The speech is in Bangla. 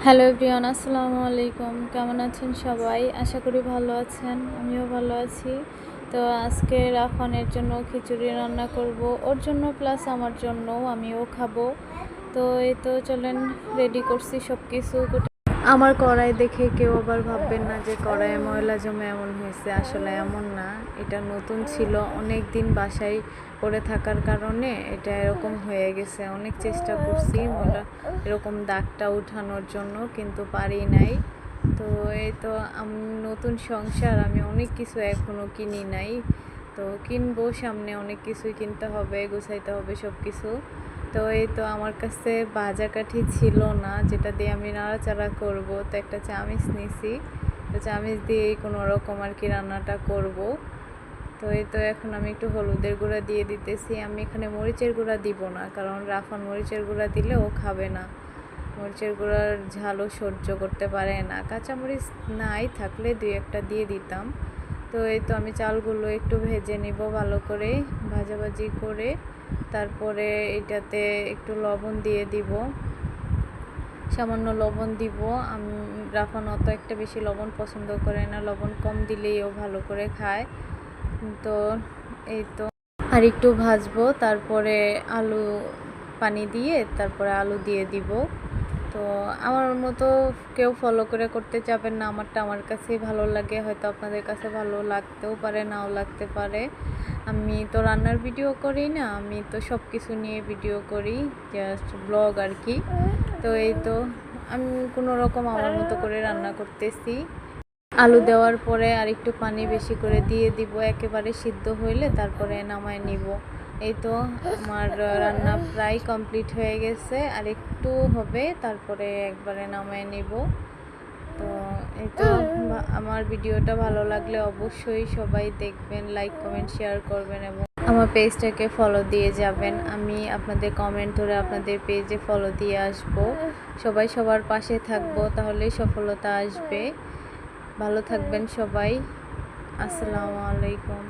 হ্যালো এভরিওয়ান, আসসালামু আলাইকুম। কেমন আছেন সবাই? আশা করি ভালো আছেন, আমিও ভালো আছি। তো আজকে রাফানের জন্য খিচুড়ি রান্না করব, ওর জন্য প্লাস আমার জন্যও, আমিও খাবো। তো এই তো চলেন, রেডি করছি সব কিছু। আমার কড়াই দেখে কেউ আবার ভাববেন না যে কড়াইয়ে ময়লা জমে এমন হয়েছে, আসলে এমন না। এটা নতুন ছিল, অনেক দিন বাসায় পড়ে থাকার কারণে এটা এরকম হয়ে গেছে। অনেক চেষ্টা করছি ময়লা এরকম দাগটা উঠানোর জন্য, কিন্তু পারি নাই। তো এই তো নতুন সংসার, আমি অনেক কিছু এখনও কিনি নাই, তো কিনবো সামনে। অনেক কিছুই কিনতে হবে, গুছাইতে হবে সব কিছু। তো এই তো আমার কাছে ভাজা কাঠি ছিল না যেটা দিয়ে আমি নাড়াচাড়া করব, তো একটা চামিচ নিছি। তো চামিচ দিয়েই কোনো রকম আর কি রান্নাটা করব। তো এই তো এখন আমি একটু হলুদের গুঁড়া দিয়ে দিতেছি। আমি এখানে মরিচের গুঁড়া দিব না, কারণ রাফান মরিচের গুঁড়া দিলে ও খাবে না। মরিচের গুঁড়ার ঝালও সহ্য করতে পারে না। কাঁচামরিচ নাই, থাকলে দুই একটা দিয়ে দিতাম। তো এই তো আমি চালগুলো একটু ভেজে নিব ভালো করে, ভাজাভাজি করে। তারপরে এটাতে একটু লবণ দিয়ে দিব, সামান্য লবণ দিব। আমি রাফান অত একটা বেশি লবণ পছন্দ করে না, লবণ কম দিলেই ও ভালো করে খায়। তো এই তো আর একটু ভাজবো, তারপরে আলু পানি দিয়ে তারপরে আলু দিয়ে দিব। তো আমার মতো কেউ ফলো করে করতে যাবেন না, আমারটা আমার কাছেই ভালো লাগে। হয়তো আপনাদের কাছে ভালো লাগতেও পারে, নাও লাগতে পারে। আমি তো রান্নার ভিডিও করি না, আমি তো সব কিছু নিয়ে ভিডিও করি, জাস্ট ব্লগ আর কি। তো এই তো আমি কোনো রকম আমার মতো করে রান্না করতেছি। আলু দেওয়ার পরে আর একটু পানি বেশি করে দিয়ে দিব, একেবারে সিদ্ধ হইলে তারপরে নামায় নিব। এই তো আমার রান্না প্রায় কমপ্লিট হয়ে গেছে, আর একটু হবে, তারপরে একবারে নামায় নিব। তো এই তো আমার ভিডিওটা ভালো লাগলে অবশ্যই সবাই দেখবেন, লাইক কমেন্ট শেয়ার করবেন এবং আমার পেজটাকে ফলো দিয়ে যাবেন। আমি আপনাদের কমেন্ট ধরে আপনাদের পেজে ফলো দিয়ে আসব। সবাই সবার পাশে থাকবো, তাহলেই সফলতা আসবে। ভালো থাকবেন সবাই। আসসালামু আলাইকুম।